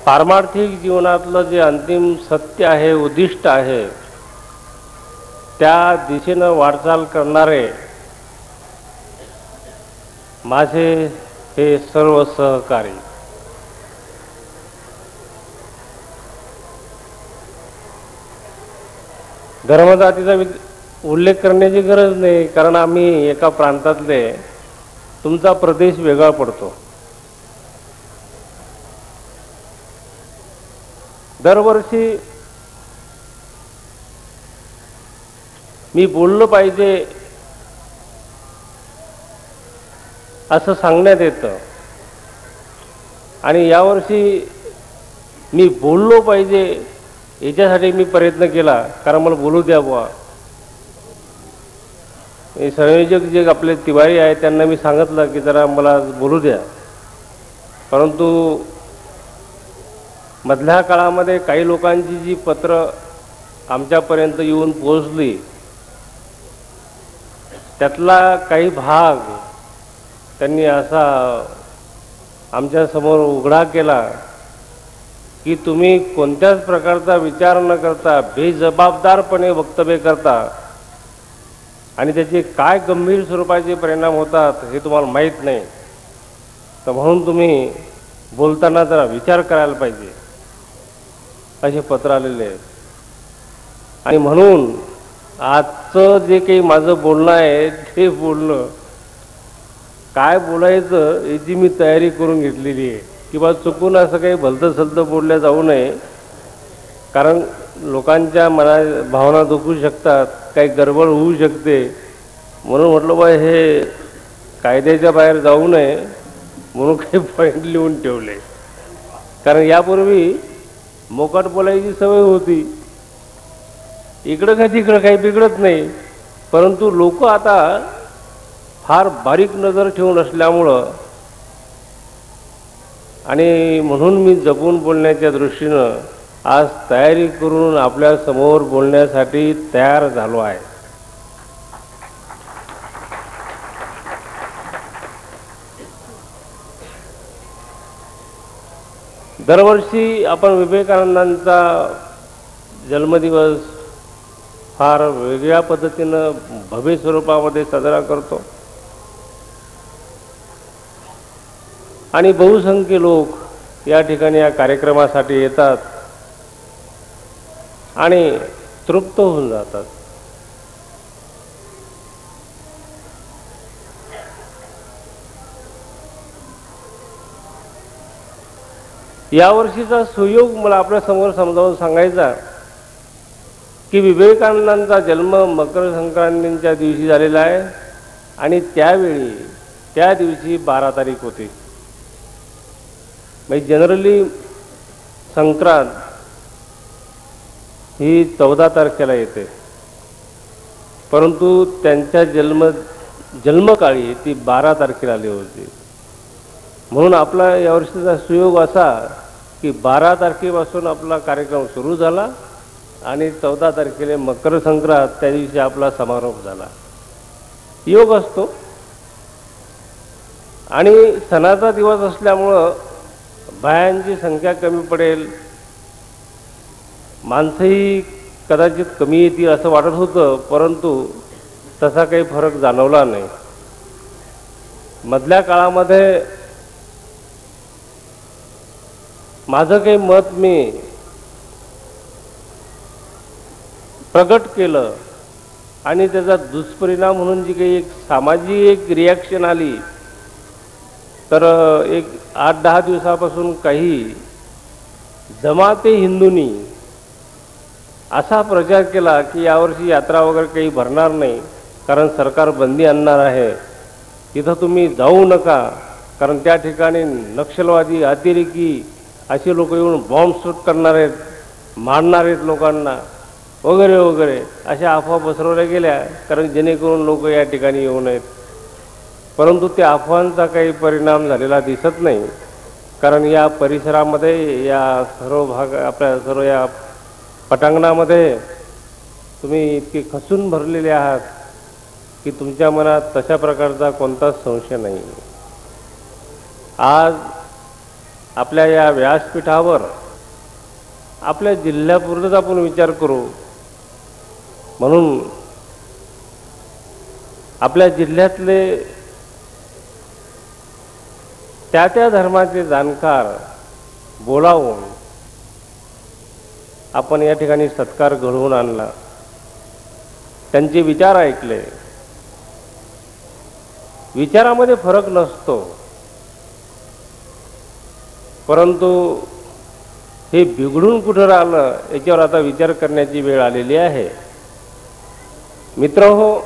पारमार्थिक जीवनातलं जे अंतिम सत्य आहे, उद्दिष्ट आहे, त्या दिशेनं वाटचाल करणारे माझे हे सर्व सहकारी. धर्मजातीचा उल्लेख करण्याची गरज नाही, कारण आम्ही एका प्रांतातले. तुमचा प्रदेश वेगळा पडतो. दरवर्षी मी बोललं पाहिजे असं सांगण्यात येतं, आणि यावर्षी मी बोललो पाहिजे याच्यासाठी मी प्रयत्न केला, कारण मला बोलू द्या बुवा. संयोजक जे आपले तिवारी आहेत त्यांना मी सांगितलं की जरा मला बोलू द्या, परंतु मधल्या काळामध्ये काही लोकांची जी पत्र आमच्यापर्यंत येऊन पोहोचली त्यातला काही भाग त्यांनी असा आमच्यासमोर उघडा केला की तुम्ही कोणत्याच प्रकारचा विचार न करता बेजबाबदारपणे वक्तव्य करता, आणि त्याचे काय गंभीर स्वरूपाचे परिणाम होतात हे तुम्हाला माहीत नाही. तर म्हणून तुम्ही बोलताना जरा विचार करायला पाहिजे, असे पत्र आलेले आहेत. आणि म्हणून आजचं जे काही माझं बोलणं आहे ते बोलणं काय बोलायचं याची मी तयारी करून घेतलेली आहे, किंवा चुकून असं काही भलतं सलतं बोलल्या जाऊ नये, कारण लोकांच्या मना भावना दुखू शकतात, काही गडबड होऊ शकते. म्हणून म्हटलं बा हे कायद्याच्या बाहेर जाऊ नये म्हणून काही पॉईंट लिहून ठेवले. कारण यापूर्वी मोकाट बोलायची सवय होती, इकडं का तिकडं काही बिघडत नाही, परंतु लोक आता फार बारीक नजर ठेवून असल्यामुळं, आणि म्हणून मी जपून बोलण्याच्या दृष्टीनं आज तयारी करून आपल्या समोर बोलण्यासाठी तयार झालो आहे. दरवर्षी आपण विवेकानंदांचा जन्मदिवस फार वेगळ्या पद्धतीनं भव्य स्वरूपामध्ये साजरा करतो, आणि बहुसंख्य लोक या ठिकाणी या कार्यक्रमासाठी येतात आणि तृप्त होऊन जातात. यावर्षीचा सुयोग मला आपल्या समोर समजावून सांगायचा की विवेकानंदांचा जन्म मकर संक्रांतीच्या दिवशी झालेला आहे, आणि त्या दिवशी 12 तारीख होती. म्हणजे जनरली संक्रांत ही 14 तारखेला येते, परंतु त्यांच्या जन्मकाळी ती 12 तारखेला आली होती. म्हणून आपला यावर्षीचा सुयोग असा की 12 तारखेपासून आपला कार्यक्रम सुरू झाला, आणि 14 तारखेला मकर संक्रांत त्या दिवशी आपला समारोप झाला. योग असतो, आणि सणाचा दिवस असल्यामुळं बायांची संख्या कमी पडेल, माणसंही कदाचित कमी येतील असं वाटत होतं, परंतु तसा काही फरक जाणवला नाही. मधल्या काळामध्ये माझं काही मत मी प्रगट केलं, आणि त्याचा दुष्परिणाम म्हणून जी काही एक सामाजिक रिॲक्शन आली, तर एक 8-10 दिवसापासून काही जमाते हिंदूंनी असा प्रचार केला की यावर्षी यात्रा वगैरे काही भरणार नाही, कारण सरकार बंदी आणणार आहे, तिथं तुम्ही जाऊ नका, कारण त्या ठिकाणी नक्षलवादी अतिरेकी असे लोक येऊन बॉम्बस्फोट करणार आहेत, मारणार आहेत लोकांना वगैरे वगैरे, अशा अफवा पसरवल्या गेल्या, कारण जेणेकरून लोक या ठिकाणी येऊ नयेत. परंतु त्या अफवांचा काही परिणाम झालेला दिसत नाही, कारण या परिसरामध्ये या सर्व आपल्या सर्व या पटांगणामध्ये तुम्ही इतके खचून भरलेले आहात की तुमच्या मनात तशा प्रकारचा कोणताच संशय नाही. आज आपल्या या व्यासपीठावर आपल्या जिल्ह्यापुरताच आपण विचार करू, म्हणून आपल्या जिल्ह्यातले त्या त्या धर्माचे जाणकार बोलावून आपण या ठिकाणी सत्कार घडवून आणला, त्यांचे विचार ऐकले. विचारामध्ये फरक नसतो, परंतु हे बिघडून कुठं राहिलं याच्यावर आता विचार करण्याची वेळ आलेली आहे. मित्रहो,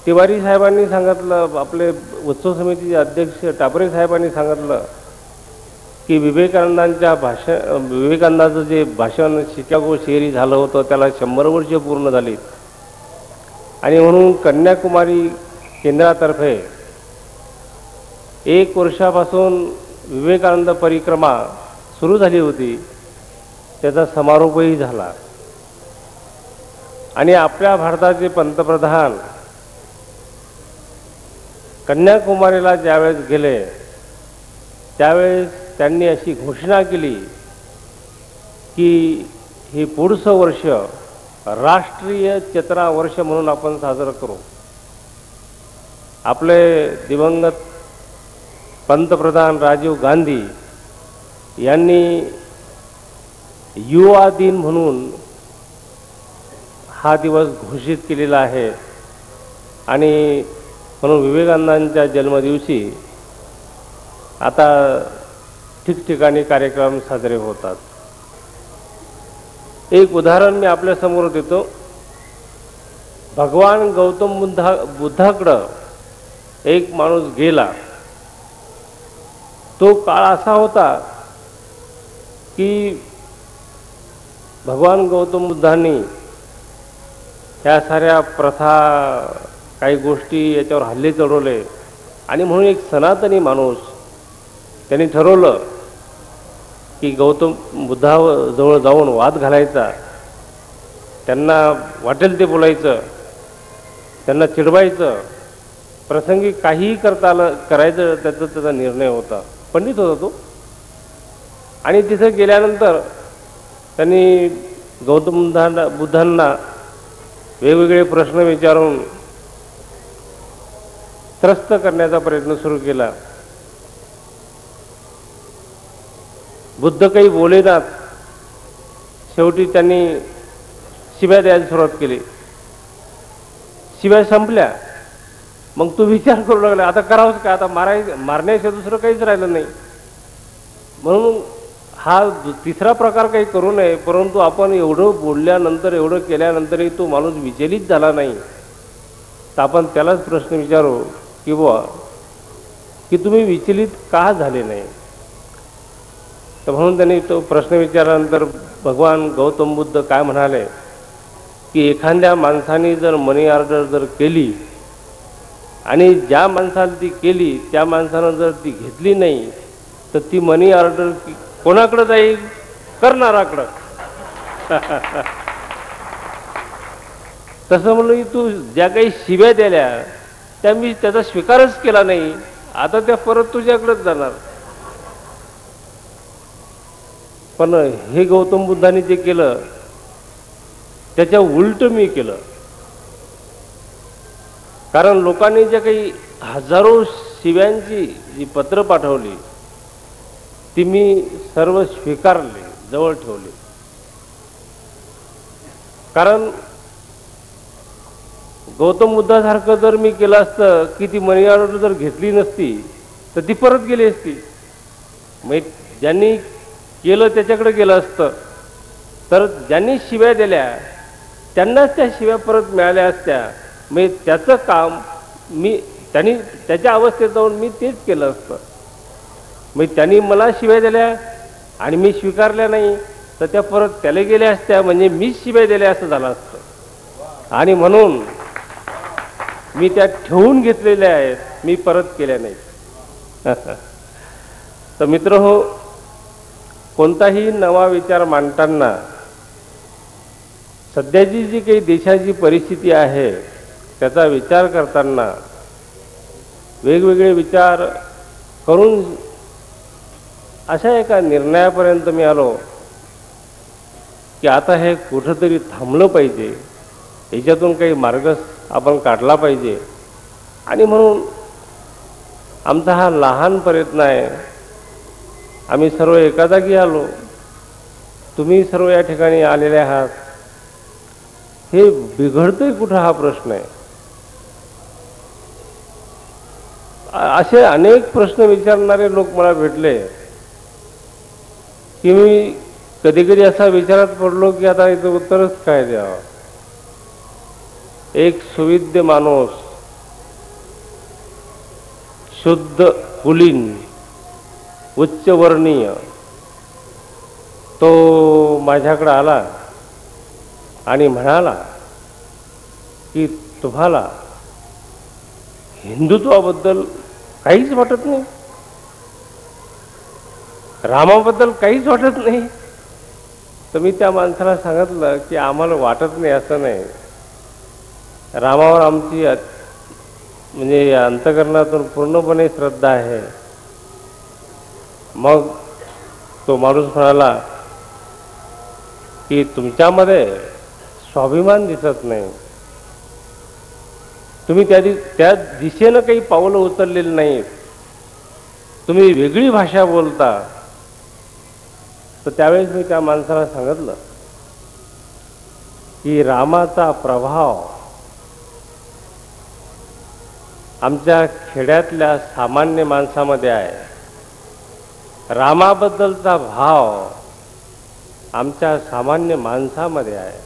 तिवारी साहेबांनी सांगितलं, आपले उत्सव समितीचे अध्यक्ष टापरे साहेबांनी सांगितलं की विवेकानंदाचं जे भाषण शिकागो शहरी झालं होतं त्याला 100 वर्ष पूर्ण झालीत, आणि म्हणून कन्याकुमारी केंद्रातर्फे 1 वर्षापासून विवेकानंद परिक्रमा सुरू झाली होती, त्याचा समारोपही झाला. आणि आपल्या भारताचे पंतप्रधान कन्याकुमारीला ज्यावेळेस गेले त्यावेळेस त्यांनी अशी घोषणा केली की हे पुढचं वर्ष राष्ट्रीय चेतना वर्ष म्हणून आपण साजरं करू. आपले दिवंगत पंतप्रधान राजीव गांधी यांनी युवा दिन म्हणून हा दिवस घोषित केलेला आहे, आणि म्हणून विवेकानंदांच्या जन्मदिवशी आता ठिकठिकाणी कार्यक्रम साजरे होतात. एक उदाहरण मी आपल्यासमोर देतो. भगवान गौतम बुद्धाकडं एक माणूस गेला. तो काळ असा होता की भगवान गौतम बुद्धांनी ह्या साऱ्या प्रथा, काही गोष्टी याच्यावर हल्ले चढवले, आणि म्हणून एक सनातनी माणूस त्यांनी ठरवलं की गौतम बुद्धाजवळ जाऊन वाद घालायचा, त्यांना वाटेल ते बोलायचं, त्यांना चिडवायचं, प्रसंगी काहीही करायचं त्याचा निर्णय होता. पंडित होता तो. आणि तिथे गेल्यानंतर त्यांनी गौतम बुद्धांना वेगवेगळे प्रश्न विचारून त्रस्त करण्याचा प्रयत्न सुरू केला. बुद्ध काही बोलेनात. शेवटी त्यांनी शिव्या द्यायला सुरुवात केली. शिव्या संपल्या. मग तो विचार करू लागला, आता करावंच काय, आता मारण्याशिवाय दुसरं काहीच राहिलं नाही. म्हणून हा तिसरा प्रकार काही करू नये, परंतु आपण एवढं बोलल्यानंतर, एवढं केल्यानंतरही तो माणूस विचलित झाला नाही, तर आपण त्यालाच प्रश्न विचारू की बुवा की तुम्ही विचलित का झाले नाही. तर म्हणून त्यांनी तो प्रश्न विचारल्यानंतर भगवान गौतम बुद्ध काय म्हणाले की एखाद्या माणसाने जर मनी ऑर्डर जर केली आणि ज्या माणसाला ती केली त्या माणसानं जर ती घेतली नाही तर ती मनी ऑर्डर कोणाकडे जाईल? करणाराकडं. तसं म्हणून तू ज्या काही शिव्या दिल्या त्या मी त्याचा स्वीकारच केला नाही, आता त्या परत तुझ्याकडेच जाणार. पण हे गौतम बुद्धांनी जे केलं त्याच्या उलट मी केलं. कारण लोकांनी ज्या काही हजारो शिव्यांची जी पत्र पाठवली ती मी सर्व स्वीकारले, जवळ ठेवले. कारण गौतम बुद्धासारखं जर मी केलं असतं की ती मनी ऑर्डर जर घेतली नसती तर ती परत गेली असती. मग ज्यांनी केलं त्याच्याकडे गेलं असतं, तर ज्यांनी शिव्या दिल्या त्यांनाच त्या शिव्या परत मिळाल्या असत्या. मग त्याचं काम त्यांनी त्याच्या अवस्थेत जाऊन मी तेच केलं असतं. मग त्यांनी मला शिव्या दिल्या आणि मी स्वीकारल्या नाही तर त्या परत त्याला गेल्या असत्या, म्हणजे मीच शिव्या दिल्या असं झालं असतं. आणि म्हणून मी त्या ठेवून घेतलेल्या आहेत, मी परत केल्या नाहीत. तर मित्र हो, कोणताही नवा विचार मांडताना सध्याची जी काही देशाची परिस्थिती आहे त्याचा विचार करताना वेगवेगळे विचार करून अशा एका निर्णयापर्यंत मी आलो की आता हे कुठंतरी थांबलं पाहिजे, याच्यातून काही मार्ग आपण काढला पाहिजे. आणि म्हणून आमचा हा लहान प्रयत्न आहे. आम्ही सर्व एका जागी आलो, तुम्ही सर्व या ठिकाणी आलेले आहात. हे बिघडतंय कुठं हा प्रश्न आहे. असे अनेक प्रश्न विचारणारे लोक मला भेटले की मी कधी कधी असा विचारात पडलो की आता याचं उत्तरच काय द्यावं. एक सुविद्य माणूस, शुद्ध कुलीन, उच्चवर्णीय, तो माझ्याकडे आला आणि म्हणाला की तुम्हाला हिंदुत्वाबद्दल काहीच वाटत नाही, रामाबद्दल काहीच वाटत नाही. तर मी त्या माणसाला सांगितलं की आम्हाला वाटत नाही असं नाही, रामावर आमची म्हणजे अंतःकरणातून पूर्णपणे श्रद्धा आहे. मग तो माणूस म्हणाला की तुमच्यामध्ये स्वाभिमान दिसत नाही, तुम्ही त्या दिशेनं काही पावलं उचललेली नाहीत, तुम्ही वेगळी भाषा बोलता. तर त्यावेळेस मी त्या माणसाला सांगितलं की रामाचा प्रभाव आमच्या खेड्यातल्या सामान्य माणसामध्ये आहे, रामाबद्दलचा भाव आमच्या सामान्य माणसामध्ये आहे.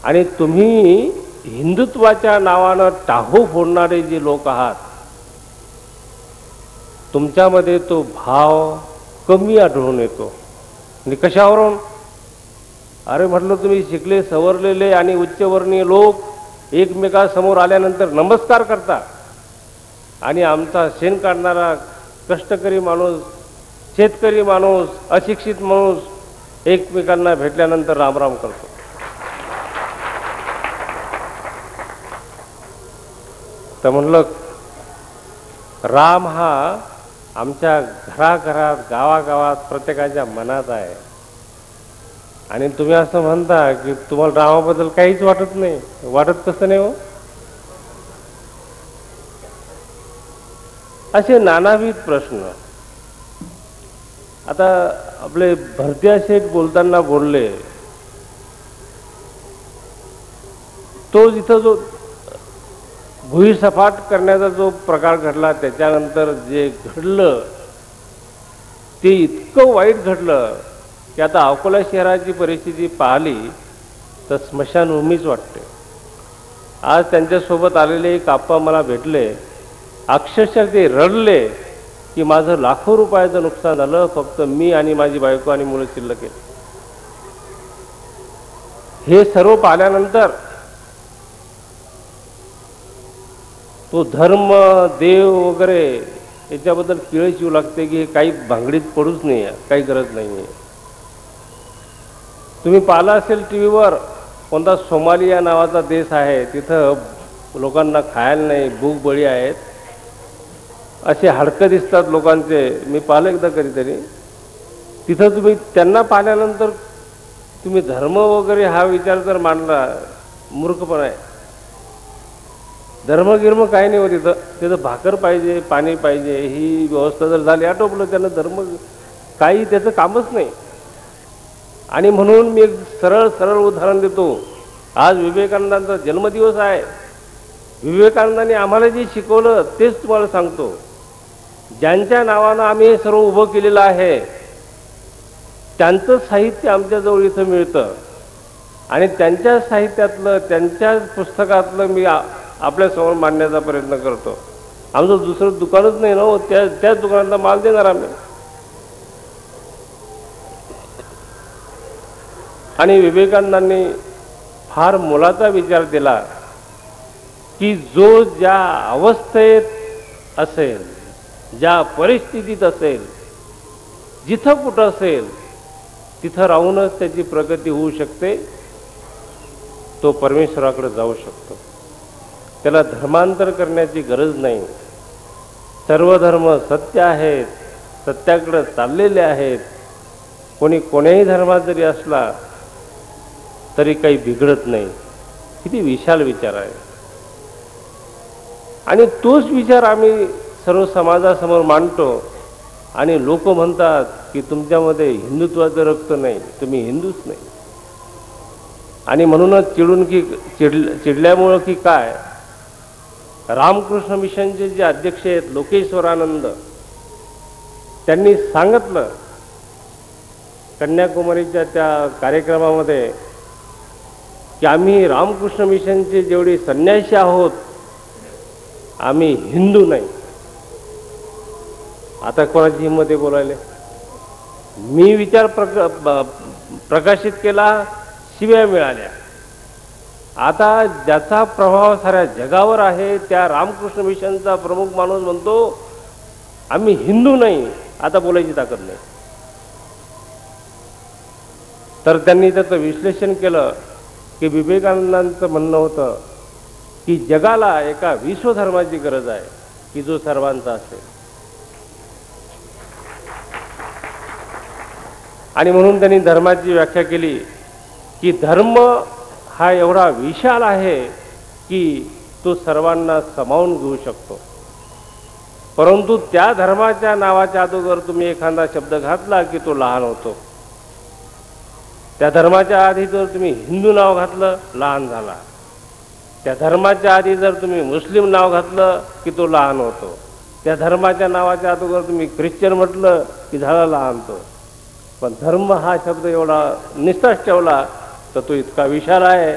आणि तुम्ही हिंदुत्वाच्या नावानं टाहो फोडणारे जे लोक आहात, तुमच्यामध्ये तो भाव कमी आढळून येतो. आणि कशावरून? अरे म्हटलं, तुम्ही शिकले सवरलेले आणि उच्चवर्णीय लोक एकमेकासमोर आल्यानंतर नमस्कार करता, आणि आमचा शेण काढणारा कष्टकरी माणूस, शेतकरी माणूस, अशिक्षित माणूस एकमेकांना भेटल्यानंतर रामराम करतो. तर म्हणलं, राम हा आमच्या घराघरात, गावागावात, प्रत्येकाच्या मनात आहे. आणि तुम्ही असं म्हणता की तुम्हाला रामाबद्दल काहीच वाटत नाही. वाटत कसं नाही हो? असे नानाविध प्रश्न. आता आपले भरतिया शेठ बोलताना बोलले, तो जिथं जो भुईसपाट करण्याचा जो प्रकार घडला, त्याच्यानंतर जे घडलं ते इतकं वाईट घडलं की आता अकोला शहराची परिस्थिती पाहिली तर स्मशानभूमीच वाटते. आज त्यांच्यासोबत आलेले एक आप्पा मला भेटले, अक्षरशः ते रडले की माझं लाखो रुपयाचं नुकसान झालं, फक्त मी आणि माझी बायको आणि मुलं शिल्लक आहेत. हे सर्व पाहिल्यानंतर तो धर्म, देव वगैरे याच्याबद्दल किळस येऊ लागते की काही भांगडीत पडूच नाही, काही गरज नाही आहे. तुम्ही पाहिलं असेल टीव्हीवर, कोणता सोमालिया नावाचा देश आहे, तिथं लोकांना खायला नाही, भूक बळी आहेत, असे हाडकं दिसतात लोकांचे. मी पाहिलं एकदा कधीतरी. तिथं तुम्ही त्यांना पाहिल्यानंतर तुम्ही धर्म वगैरे हा विचार जर मांडला, मूर्खपणा आहे. धर्मगिर्म काही नाही हो तिथं. तिथं भाकर पाहिजे, पाणी पाहिजे, ही व्यवस्था जर झाली, आटोपलं, त्यांना धर्म काही त्याचं कामच नाही. आणि म्हणून मी एक सरळ सरळ उदाहरण देतो. आज विवेकानंदांचा जन्मदिवस आहे. विवेकानंदांनी आम्हाला जे शिकवलं तेच तुम्हाला सांगतो. ज्यांच्या नावानं आम्ही हे सर्व उभं केलेलं आहे, त्यांचं साहित्य आमच्याजवळ इथं मिळतं, आणि त्यांच्या साहित्यातलं, त्यांच्या पुस्तकातलं मी आपल्यासमोर मांडण्याचा प्रयत्न करतो. आमचं दुसरं दुकानच नाही ना हो, त्याच दुकानातला माल देणार आम्ही. आणि विवेकानंदांनी फार मोलाचा विचार दिला की जो ज्या अवस्थेत असेल, ज्या परिस्थितीत असेल, जिथं कुठं असेल, तिथं राहूनच त्याची प्रगती होऊ शकते, तो परमेश्वराकडे जाऊ शकतो. त्याला धर्मांतर करण्याची गरज नाही. सर्व धर्म सत्य आहेत, सत्याकडे चाललेले आहेत. कोणी कोण्याही धर्मात जरी असला तरी काही बिघडत नाही. किती विशाल विचार आहे. आणि तोच विचार आम्ही सर्व समाजासमोर मांडतो आणि लोक म्हणतात की तुमच्यामध्ये हिंदुत्वाचं रक्त नाही, तुम्ही हिंदूच नाही. आणि म्हणूनच चिडल्यामुळं की काय, रामकृष्ण मिशनचे जे अध्यक्ष आहेत लोकेश्वरानंद, त्यांनी सांगितलं कन्याकुमारीच्या त्या कार्यक्रमामध्ये की आम्ही रामकृष्ण मिशनचे जेवढे संन्यासी आहोत आम्ही हिंदू नाही. आता कोणाची हिंमत आहे बोलायला? मी विचार प्रकाशित केला, शिव्या मिळाल्या. आता ज्याचा प्रभाव साऱ्या जगावर आहे त्या रामकृष्ण मिशनचा प्रमुख माणूस म्हणतो आम्ही हिंदू नाही. आता बोलायची ताकद नाही. तर त्यांनी त्याचं विश्लेषण केलं की विवेकानंदांचं म्हणणं होतं की जगाला एका विश्वधर्माची गरज आहे की जो सर्वांचा असेल. आणि म्हणून त्यांनी धर्माची व्याख्या केली की धर्म हा एवढा विशाल आहे की तो सर्वांना सामावून घेऊ शकतो. परंतु त्या धर्माच्या नावाच्या अगोदर तुम्ही एखादा शब्द घातला की तो लहान होतो. त्या धर्माच्या आधी जर तुम्ही हिंदू नाव घातलं लहान झाला. त्या धर्माच्या आधी जर तुम्ही मुस्लिम नाव घातलं की तो लहान होतो. त्या धर्माच्या नावाच्या अगोदर तुम्ही ख्रिश्चन म्हटलं की झाला लहान तो. पण धर्म हा शब्द एवढा निष्ठाच ठेवला तर तो इतका विशाल आहे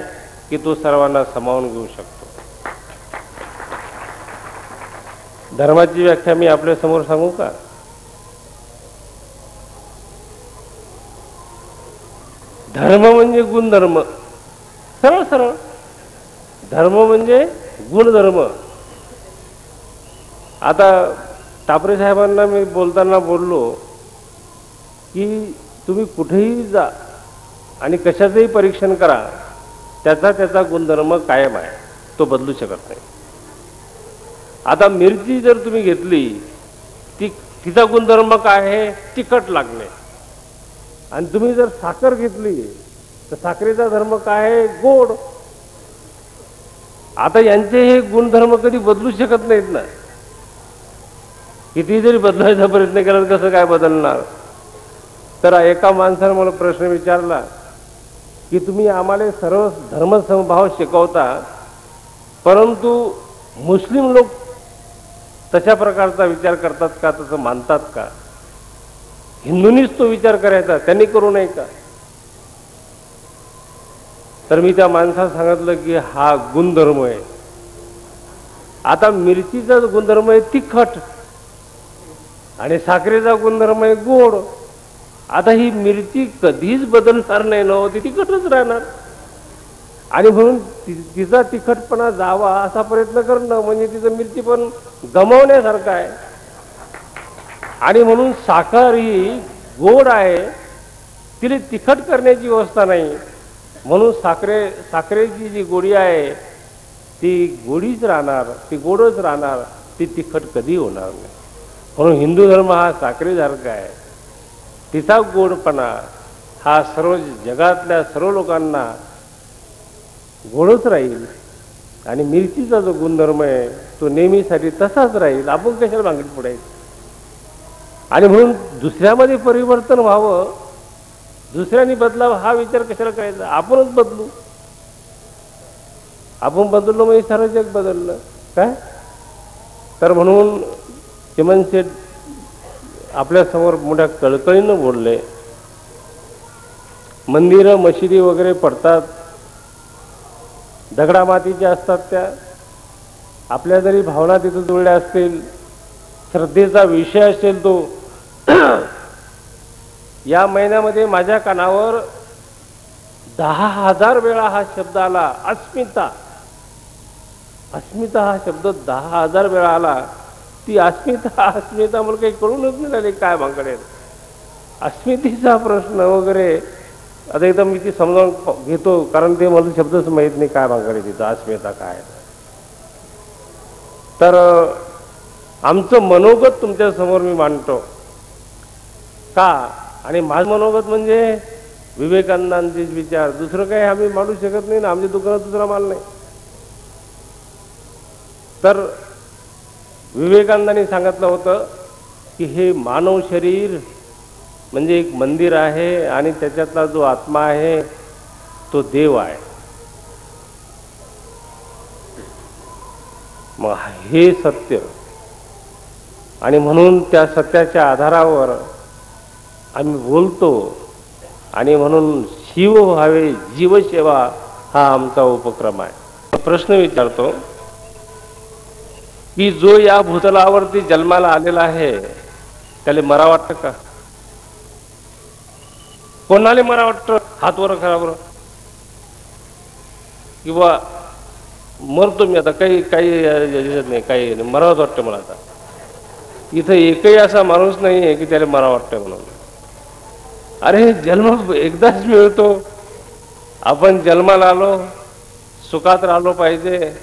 की तो सर्वांना सामावून घेऊ शकतो. धर्माची व्याख्या मी आपल्या समोर सांगू का? धर्म म्हणजे गुणधर्म. सरळ सरळ धर्म म्हणजे गुणधर्म. आता टापरे साहेबांना मी बोलताना बोललो की तुम्ही कुठेही जा आणि कशाचंही परीक्षण करा, त्याचा गुणधर्म कायम आहे, तो बदलू शकत नाही. आता मिरची जर तुम्ही घेतली तिचा गुणधर्म काय आहे? तिखट लागणे. आणि तुम्ही जर साखर घेतली तर साखरेचा धर्म काय आहे? गोड. आता यांचे हे गुणधर्म कधी बदलू शकत नाहीत ना. किती जरी बदलायचा प्रयत्न केला तर कसं काय बदलणार? तर एका माणसाने मला प्रश्न विचारला की तुम्ही आम्हाला सर्व धर्मसमभाव शिकवता, परंतु मुस्लिम लोक तशा प्रकारचा विचार करतात का, तसं मानतात का? हिंदूंनीच तो विचार करायचा, त्यांनी करू नये का? तर मी त्या माणसाला सांगितलं की हा गुणधर्म आहे. आता मिरचीचा गुणधर्म आहे तिखट आणि साखरेचा गुणधर्म आहे गोड. आता ही मिरची कधीच बदलणार नाही ना, ती तिखटच राहणार. आणि म्हणून तिचा तिखटपणा जावा असा प्रयत्न करणं म्हणजे तिचं मिरची पण गमावण्यासारखं आहे. आणि म्हणून साखर ही गोड आहे, तिला तिखट करण्याची व्यवस्था नाही. म्हणून साखरेची जी गोडी आहे ती गोडीच राहणार, ती गोडच राहणार, ती तिखट कधी होणार नाही. म्हणून हिंदू धर्म हा साखरेसारखा आहे. तिचा गोडपणा हा सर्व जगातल्या सर्व लोकांना गोडच राहील. आणि मिरचीचा जो गुणधर्म आहे तो नेहमीसाठी तसाच राहील. आपण कशाला भांगडीत पडायचं? आणि म्हणून दुसऱ्यामध्ये परिवर्तन व्हावं, दुसऱ्याने बदलावं हा विचार कशाला करायचा? आपणच बदलू. आपण बदललो म्हणजे सारं जग बदललं काय? तर म्हणून चिमन शेठ आपल्यासमोर मोठ्या कळकळीनं बोलले. मंदिरं मशिदी वगैरे पडतात, दगडामातीच्या असतात त्या. आपल्या जरी भावना तिथं जुळल्या असतील, श्रद्धेचा विषय असेल तो. या महिन्यामध्ये माझ्या कानावर 10,000 वेळा हा शब्द आला, अस्मिता. अस्मिता हा शब्द 10,000 वेळा आला. ती अस्मिता मला काही कळूनच नाही राहिली काय भांगडे. अस्मितेचा प्रश्न वगैरे आता एकदम मी ती समजावून घेतो, कारण ते मला शब्दच माहीत नाही काय भांगडे तिथं अस्मिता काय. तर आमचं मनोगत तुमच्या समोर मी मांडतो का, आणि माझं मनोगत म्हणजे विवेकानंदांचेच विचार, दुसरं काही आम्ही मांडू शकत नाही ना, आमच्या दुकानात दुसरा माल नाही. तर विवेकानंदांनी सांगितलं होतं की हे मानव शरीर म्हणजे एक मंदिर आहे आणि त्याच्यातला जो आत्मा आहे तो देव आहे. मग हे सत्य, आणि म्हणून त्या सत्याच्या आधारावर आम्ही बोलतो, आणि म्हणून शिव व्हावे जीवसेवा हा आमचा उपक्रम आहे. प्रश्न विचारतो की जो या भूतलावरती जन्माला आलेला आहे त्याला मरा वाटतं का? कोणाला मरा वाटतं? हात वर करा बरं. किंवा मरतो मी आता, काही नाही, काही नाही, मरावंच वाटतं मला. आता इथं एकही असा माणूस नाही आहे की त्याला मरा वाटतं म्हणून. अरे जन्म एकदाच मिळतो, आपण जन्माला आलो, सुखात राहिलो पाहिजे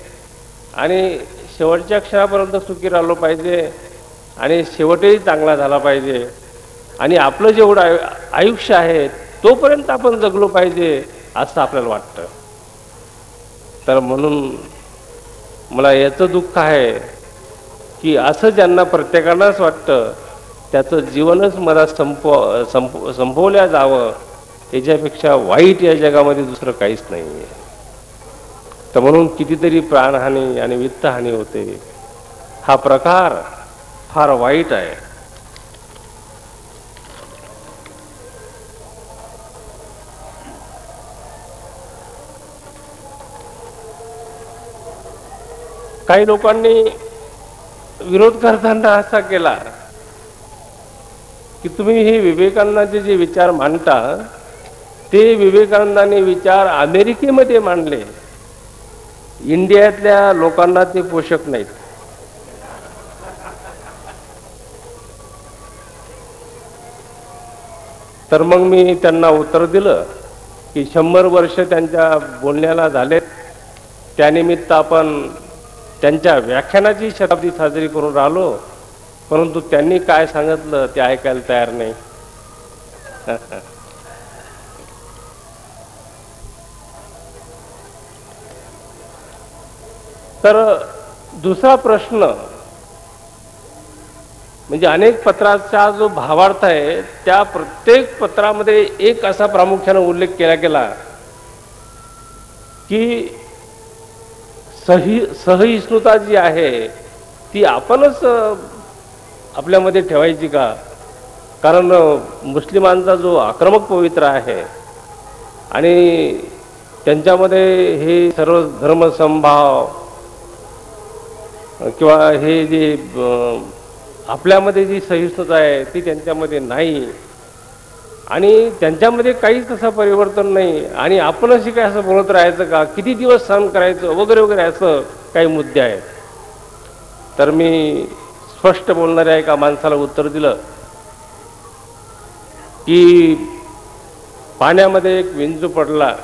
आणि शेवटच्या क्षणापर्यंत सुखी राहिलो पाहिजे आणि शेवटही चांगला झाला पाहिजे, आणि आपलं जेवढं आयुष्य आहे तोपर्यंत आपण जगलो पाहिजे असं आपल्याला वाटतं. तर म्हणून मला याचं दुःख आहे की असं ज्यांना प्रत्येकालाच वाटतं त्याचं जीवनच मला संपवल्या जावं, याच्यापेक्षा वाईट या जगामध्ये दुसरं काहीच नाही आहे. तर म्हणून कितीतरी प्राणहानी आणि वित्तहानी होते. हा प्रकार फार वाईट आहे. काही लोकांनी विरोध करताना असा केला की तुम्ही हे विवेकानंदांचे जे विचार मांडता ते विवेकानंदांनी विचार अमेरिकेमध्ये मांडले, इंडियातल्या लोकांना ते पोषक नाहीत. तर मग मी त्यांना उत्तर दिलं की 100 वर्ष त्यांच्या बोलण्याला झालेत, त्यानिमित्त आपण त्यांच्या व्याख्यानाची शताब्दी साजरी करून राहिलो, परंतु त्यांनी काय सांगितलं ते ऐकायला तयार नाही. तर दुसरा प्रश्न म्हणजे अनेक पत्राचा जो भावार्थ आहे त्या प्रत्येक पत्रामध्ये एक असा प्रामुख्याने उल्लेख केला गेला की सहिष्णुता जी आहे ती आपणच आपल्यामध्ये ठेवायची का? कारण मुस्लिमांचा जो आक्रमक पवित्र आहे आणि त्यांच्यामध्ये हे सर्व धर्मसंभाव किंवा हे जे आपल्यामध्ये जी सहिष्णुता आहे ती त्यांच्यामध्ये नाही, आणि त्यांच्यामध्ये काहीच तसं परिवर्तन नाही, आणि आपणच काय असं बोलत राहायचं का? किती दिवस सहन करायचं वगैरे वगैरे असं काही मुद्दे आहेत. तर मी स्पष्ट बोलणाऱ्या एका माणसाला उत्तर दिलं की पाण्यामध्ये एक विंचू पडला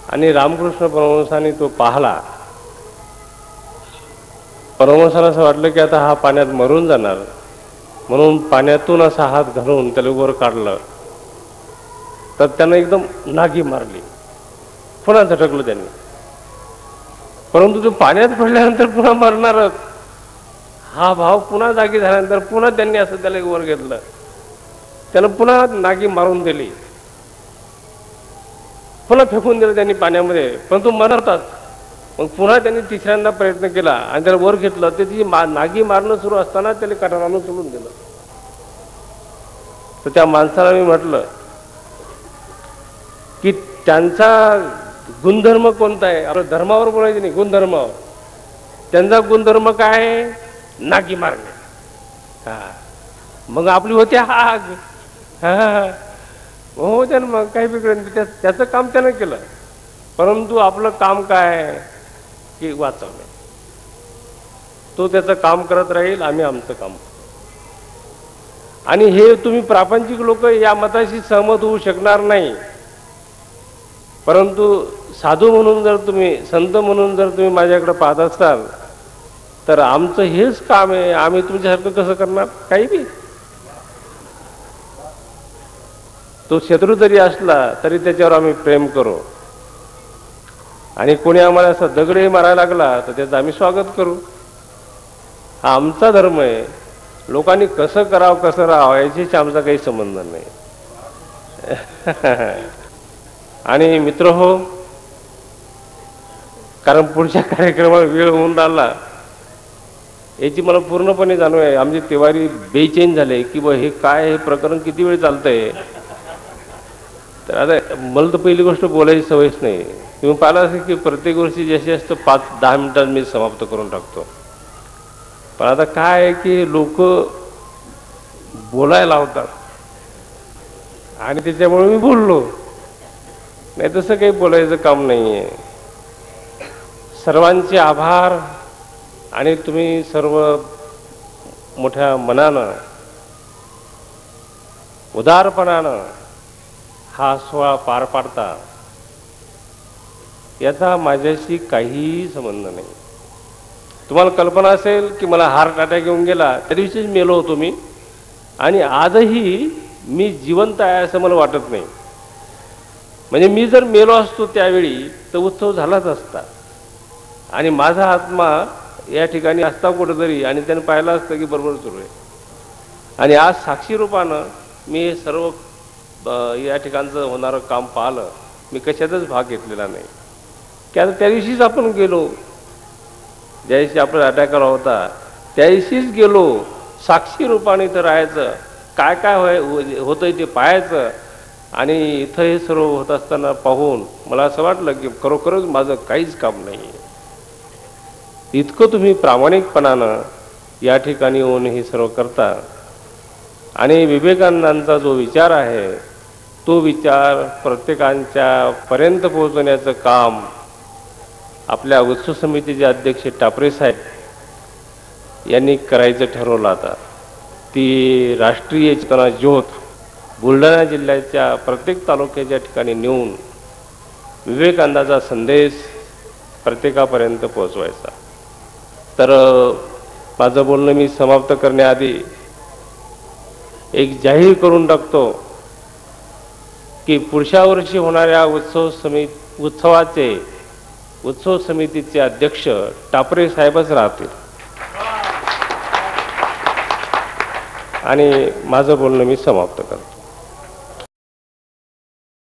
आणि रामकृष्ण परमहंसांनी तो पाहला. परमहंसाला असं वाटलं की आता हा पाण्यात मरून जाणार, म्हणून पाण्यातून असा हात घालून त्याला वर काढलं, तर त्यानं एकदम नागी मारली, पुन्हा झटकलं त्यांनी. परंतु तो पाण्यात पडल्यानंतर पुन्हा मरणारच हा भाव पुन्हा जागी झाल्यानंतर पुन्हा त्यांनी असं त्याला वर घेतलं, त्यानं पुन्हा नागी मारून दिली, पुन्हा फेकून दिलं त्यांनी पाण्यामध्ये, परंतु मरतात. मग पुन्हा त्यांनी तिसऱ्यांदा प्रयत्न केला आणि त्याला वर घेतलं, ते ती नागी मारणं सुरू असताना त्याला काठारानं सोडून दिलं. तर त्या माणसाला मी म्हटलं की त्यांचा गुणधर्म कोणता आहे? आपल्या धर्मावर बोलायचं नाही, गुणधर्मावर. त्यांचा गुणधर्म काय? नागी मारणे. हा, मग आपली होते हाग. हा हो, त्यानं मग काही बिघडलं, त्याचं काम त्यानं केलं, परंतु आपलं काम काय की वाचवणे. तो त्याचं काम करत राहील, आम्ही आमचं काम. आणि हे तुम्ही प्रापंचिक लोक या मताशी सहमत होऊ शकणार नाही, परंतु साधू म्हणून जर तुम्ही, संत म्हणून जर तुम्ही माझ्याकडे पाहत असाल तर आमचं हेच काम आहे, आम्ही तुमच्यासारखं कसं करणार काही बी. तो शत्रू जरी असला तरी त्याच्यावर आम्ही प्रेम करू, आणि कोणी आम्हाला असं दगडही मारायला लागला तर त्याचं आम्ही स्वागत करू. हा आमचा धर्म आहे. लोकांनी कसं करावं कसं राहावं याच्याशी आमचा काही संबंध नाही. आणि मित्र हो, कारण पुढच्या कार्यक्रमाला वेळ होऊन राहिला याची मला पूर्णपणे जाणीव आहे. आमचे तिवारी बेचैन झाले की हे काय, हे प्रकरण किती वेळ चालतंय. तर आता मला तर पहिली गोष्ट बोलायची सवयच नाही. तुम्ही पाहिलं असेल की प्रत्येक वर्षी जसे असतं 5-10 मिनिटात मी समाप्त करून टाकतो. पण आता काय आहे की लोक बोलायला लावतात आणि त्याच्यामुळे मी बोललो. नाही तसं काही बोलायचं काम नाही आहे. सर्वांचे आभार. आणि तुम्ही सर्व मोठ्या मनानं उदारपणानं हा सोहळा पार पाडता याचा माझ्याशी काहीही संबंध नाही. तुम्हाला कल्पना असेल की मला हार्ट अटॅक येऊन गेला त्या दिवशीच मेलो होतो मी, आणि आजही मी जिवंत आहे असं मला वाटत नाही. म्हणजे मी जर मेलो असतो त्यावेळी तर उत्सव झालाच असता आणि माझा आत्मा या ठिकाणी असता कुठेतरी आणि त्याने पाहिलं असतं की बरोबर सुरू आहे. आणि आज साक्षी रूपानं मी हे सर्व या ठिकाणचं होणारं काम पाहिलं. मी कशातच भाग घेतलेला नाही की आता त्या दिवशीच आपण गेलो, ज्या दिवशी आपला अटॅक आला होता त्या दिवशीच गेलो. साक्षी रूपाने इथं राहायचं, काय काय होतंय ते पाहायचं. आणि इथं हे सर्व होत असताना पाहून मला असं वाटलं की खरोखरच माझं काहीच काम नाही. इतकं तुम्ही प्रामाणिकपणानं या ठिकाणी येऊन हे सर्व करता. आणि विवेकानंदांचा जो विचार आहे तो विचार प्रत्येकांच्या पर्यंत पोहोचवण्याचं काम आपल्या उत्सव समितीचे अध्यक्ष टापरे साहेब यांनी करायचं ठरवलं. आता ती राष्ट्रीय चेतना ज्योत बुलढाणा जिल्ह्याच्या प्रत्येक तालुक्याच्या ठिकाणी नेऊन विवेकानंदाचा संदेश प्रत्येकापर्यंत पोहोचवायचा. तर माझं बोलणं मी समाप्त करण्याआधी एक जाहीर करून टाकतो की पुढच्या वर्षी होणाऱ्या उत्सव समितीचे अध्यक्ष टापरे साहेबच राहतील. आणि माझं बोलणं मी समाप्त करतो.